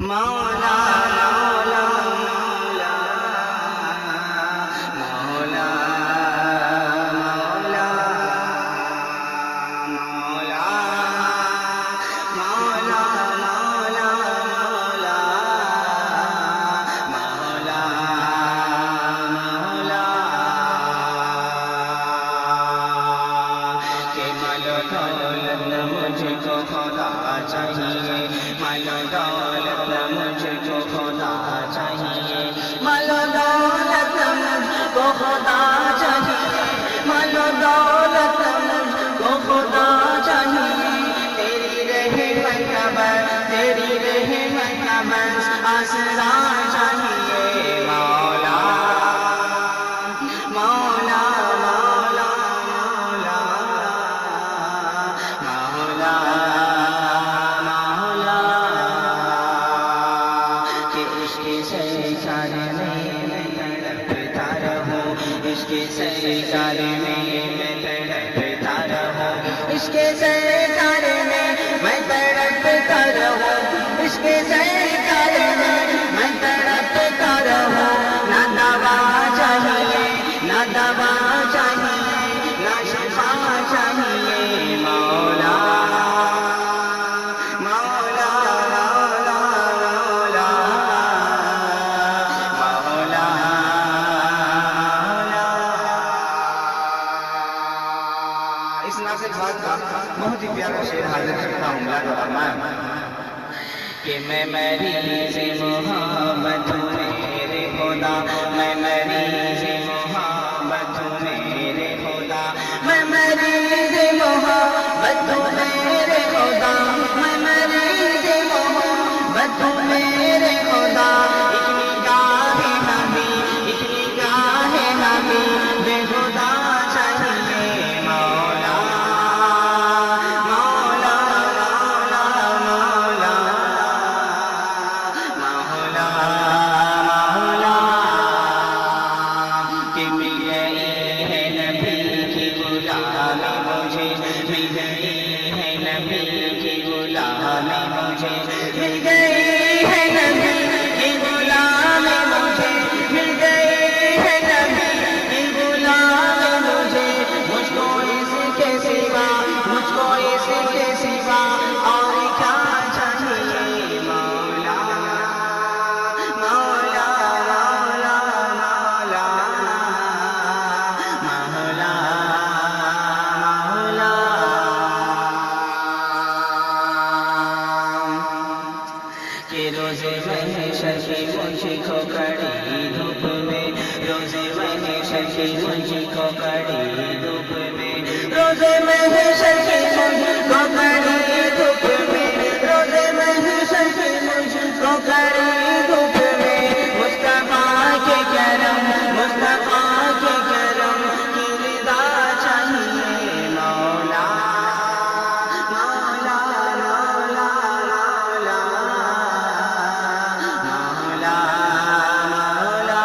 مولا مولا مولا مولا مولا مولا مولا مولا مولا مولا کہ مال و دولت نہ مجھ کو خدا چاہیے، مال و دولت نہ مجھ کو خدا چاہیے، مال و دولت نہ مجھ کو خدا چاہیے، مال و دولت نہ مجھ کو خدا چاہیے، تیری رحمت کا بس، تیری رحمت کا بس آسرا چاہیے، مولا مولا مولا مولا مولا مولا کہ عشق سرکار میں تڑپتا رہوں، عشق سرکار میں تڑپتا رہوں، عشق سرکار میں تڑپتا رہوں، عشق سرکار میں تڑپتا رہوں، نہ دوا چاہیے نہ دوا چاہیے نہ شفا چاہیے، مولا مولا مولا مولا مولا مولا۔ اس ناصر بات کا بہت ہی پیارا شعر حاضر کرتا ہوں کہ میں مریض محبت ہوں میرے خدا، میں مریض محبت ہوں میرے خدا، میں مریض محبت ہوں میرے خدا، میں مریض محبت ہوں میرے خدا، ایک نگاہ نبی ایک نگاہ نبی بے خدا چاہیے، مولا مولا مولا مولا مولا مولا کہ مل گئی ہے نبی کی غلامی مجھے، مل گئی ہے نبی کی غلامی مجھے، مل گئی ہے نبی کی غلامی مجھے، مل گئی ہے نبی کی غلامی مجھے، مجھ کو اس کے سوا مجھ کو اس کے سوا اور کیا چاہیے، مولا مولا مولا مولا مولا مولا کہ روز محشر کی مجھ کو کڑی دھوپ میں، روز محشر کی مجھ کو کڑی دھوپ میں، روز محشر کی مجھ کو کڑی دھوپ میں، روز محشر کی مجھ کو کڑی دھوپ میں، مصطفیٰ کے کرم مصطفیٰ کے کرم کی رضا چاہیے، مولا مولا مولا مولا مولا مولا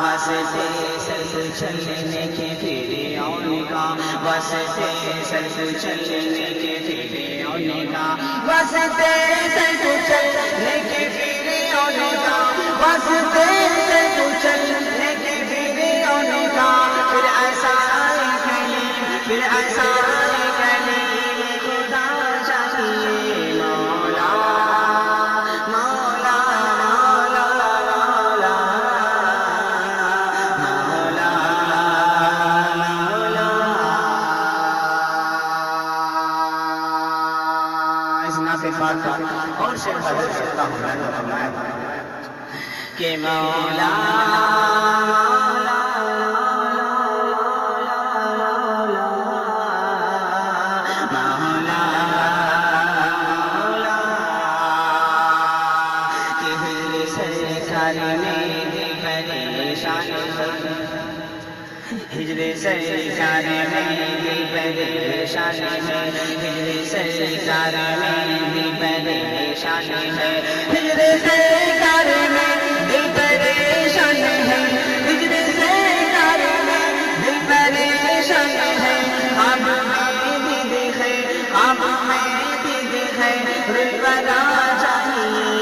واسطے سر چلنے کے فرعون کا، واسطے سر چلنے کے فرعون کا، واسطے سر چلنے کے فرعون کا، واسطے سر چلنے کے فرعون کا، پھر ایسا پھر ایسا خدا چاہیے، مولا مولا مولا مولا مولا مولا۔ اس ناصر بات کا اور شعر حاضر کرتا ہوں کہ مولا مولا مولا مولا کہ ہر سرکار میں دی پریشان ہجر سرکار میں دی پریشان ہے، ہجر سرکار میں دی پریشان ہے، ہجر سرکار میں دی پریشان ہے، ہجر سرکار میں دی پریشان ہے، اب میں بھی دیکھے اب میں بھی دیکھے رلونا چاہیے،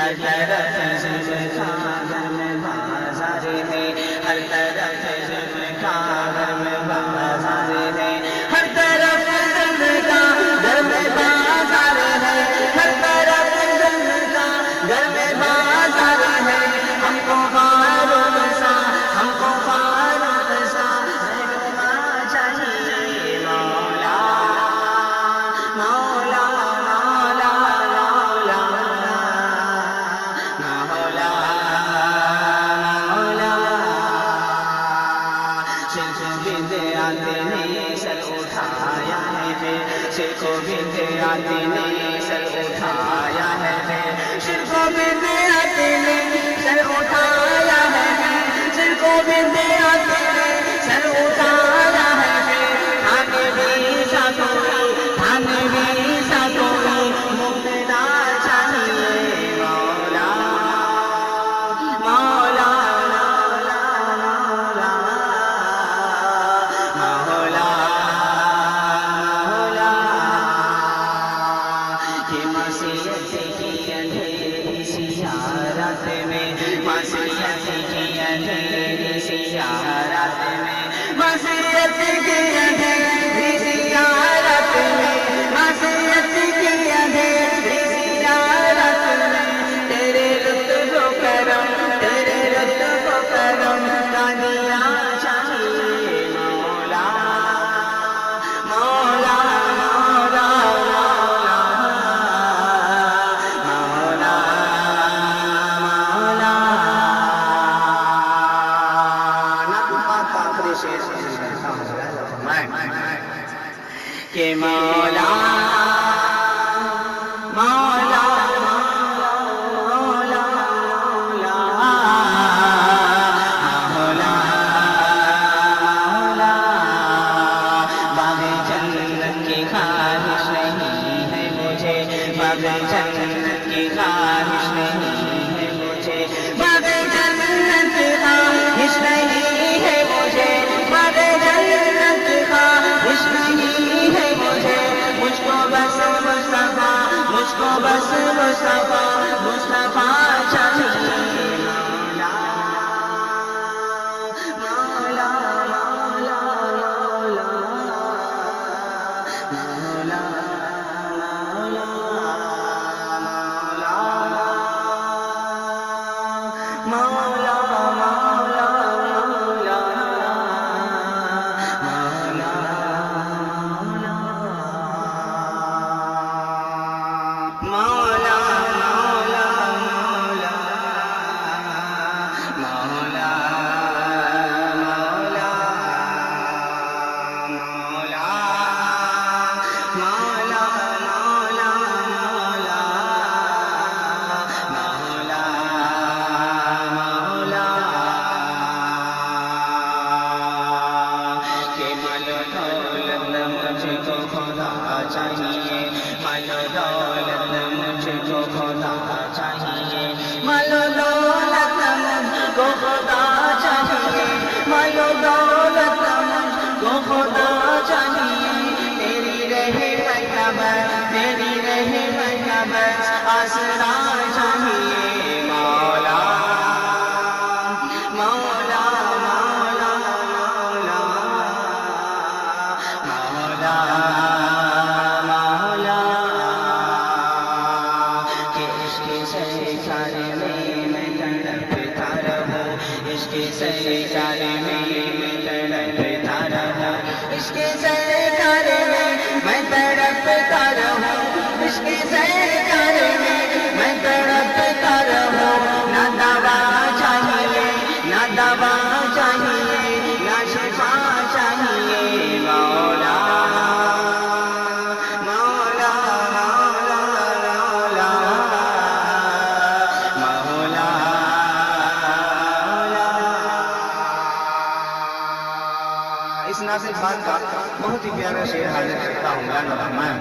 ہر طرف ظلم کا گرم بازار ہے، ہر طرف ظلم کا گرم بازار ہے، ہر طرف ظلم کا گرم بازار ہے، ہر طرف ظلم کا گرم بازار ہے، ہم کو فاروق سا، ہم کو فاروق سا رہنما چاہیے مولا مولا مولا مولا مولا مولا شرک و بدعت نے سر اٹھایا ہے پھر، شرک و بدعت نے سر اٹھایا ہے پھر، شرک و بدعت نے سر اٹھایا ہے پھر، شرک و بدعت نے سر اٹھایا ہے پھر، تھانے بھی ساتوں تھانے بھی ساتوں مبتلا چاہیے مولا مولا مولا مولا مولا مولا کہ معصیت کی اندھیری سیارات میں، معصیت کی اندھیری سیارات میں، معصیت کی اندھیری سیارات میں، معصیت کی اندھیری سیارات میں، تیرے لطف و کرم، تیرے لطف و کرم کا دیا چاہیے مولا مولا مولا مولا مولا مولا کہ مولا مولا مولا مولا مولا مولا باغ جنت کی خواہش نہیں ہے مجھے، باغ جنت کی خواہش نہیں ہے مجھے، باغ جنت کی خواہش نہیں ہے مجھے، باغ جنت کی خواہش نہیں ہے مجھے، مجھ کو بس مصطفیٰ، مجھ کو بس مصطفیٰ مصطفیٰ چاہیے مولا مولا مولا مولا مولا مولا مولا مولا مولا مولا مولا مولا مولا مولا مولا مولا مولا مولا مولا کہ مال و دولت مجھ کو خدا چاہیے، مال و دولت مجھ کو خدا چاہیے، مال و دولت مجھ کو خدا چاہیے، مال و دولت مجھ کو خدا چاہیے، تیری رحمت کا بس، تیری رحمت کا بس آسرا چاہیے مولا مولا مولا مولا مولا مولا کہ عشق سرکار میں تڑپتا رہوں، عشق سرکار میں تڑپتا رہوں، عشق سرکار میں تڑپتا رہوں، عشق سرکار میں تڑپتا رہوں، نہ دوا چاہیے، نہ دوا چاہیے، نہ شفا چاہیے مولا مولا مولا مولا مولا اس ناصر خان کا بہت ہی پیارا شعر حاضر کرتا ہوں مولانا رحمان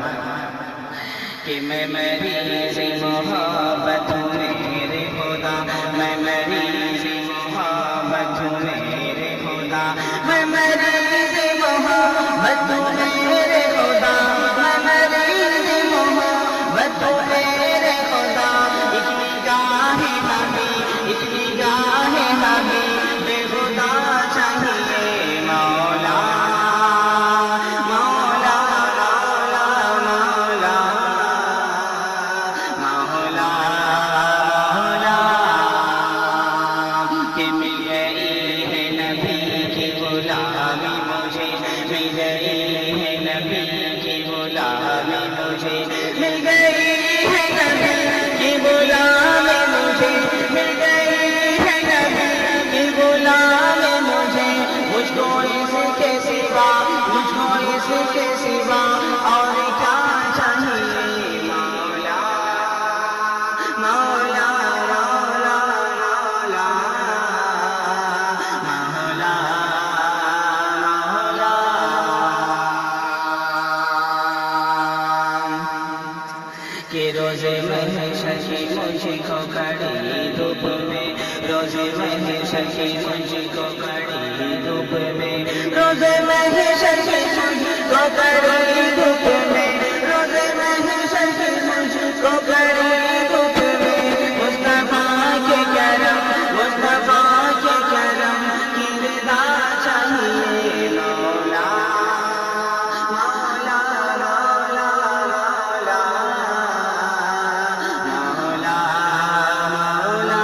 کہ میں مریض محبت ہوں میرے خدا، میں مریض محبت ہوں میرے خدا، میں مریض محبت ہوں میرے خدا، میں مریض محبت ہوں میرے خدا، ایک نگاہ گئی ہے نبی کی غلامی مجھے، مل گئی ہے نبی کی غلامی مجھے، مل گئی ہے نبی کی غلامی مجھے، مجھ کو اس کے سوا، مجھ کو اس کے سوا اور کیا چاہیے مولا، مولا مولا مولا مولا مولا۔ کہ روز محشر کی مجھ کو کڑی دھوپ میں، روز محشر کی مجھ کو کڑی دھوپ میں، روز محشر کی مجھ کو کڑی دھوپ میں، روز محشر کی مجھ کو کڑی دھوپ میں، مصطفیٰ کے کرم، مصطفیٰ کے کرم کی رضا چاہیے مولا، مولا مولا مولا مولا مولا۔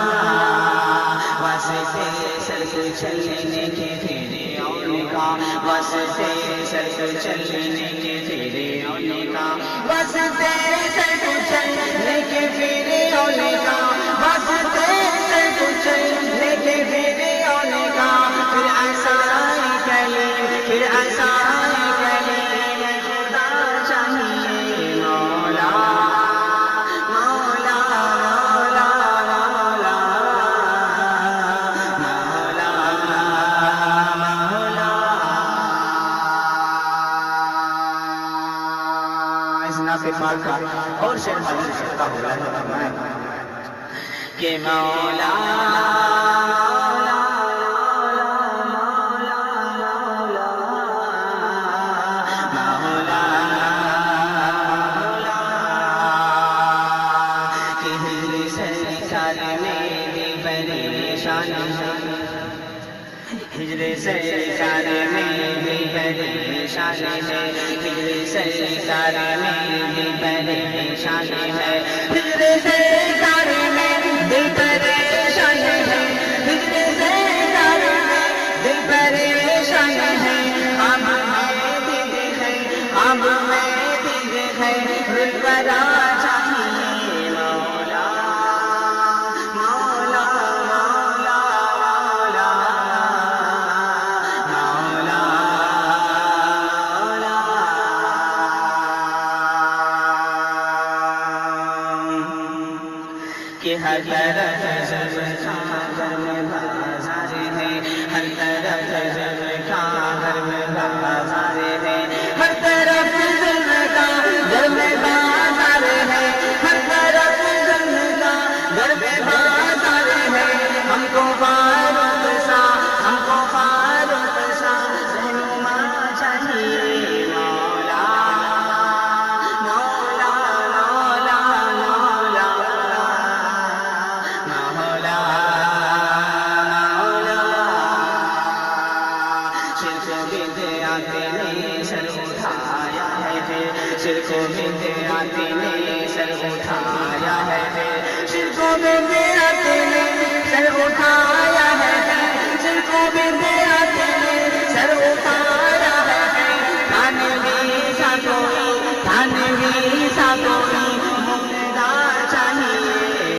واسطے سر کو چلنے کے تیرے آنے کا، واسطے سر کو چلنے کے تیرے آنے کا، واسطے سر کو چلنے کے تیرے آنے کا، واسطے سر کو چلنے کے تیرے آنے کا، پھر آسائے کلیم، پھر آسائے کلیم خدا چاہیے مولا، مولا مولا مولا مولا مولا۔ اس نعت پاک کا اور شعر معلوم کرتا ہوا ہے کہ مولا ہجر سرکار میں بھی پریشان ہے، ہجر سرکار میں بھی پریشان ہے، ہجر سرکار میں دل پریشان ہے، ہجر سرکار میں دل پریشان ہے، اب میں دل ہے، اب میں دل ہے، دل پرا چاہیے مولا، مولا مولا مولا مولا مولا۔ کہ ہر طرف ظلم کا گرم بازار ہے، ہر طرف ظلم کا گرم بازار ہے، ہر طرف ظلم کا گرم بازار ہے، ہر طرف ظلم کا گرم بازار ہے، ہم کو فاروق سا، ہم کو فاروق سا رہنما چاہیے مولا، مولا مولا مولا مولا مولا۔ شرک و بدعت نے سر اٹھایا ہے پھر، شرک و بدعت نے سر اٹھایا ہے پھر، شرک و بدعت نے سر اٹھایا ہے پھر، شرک و بدعت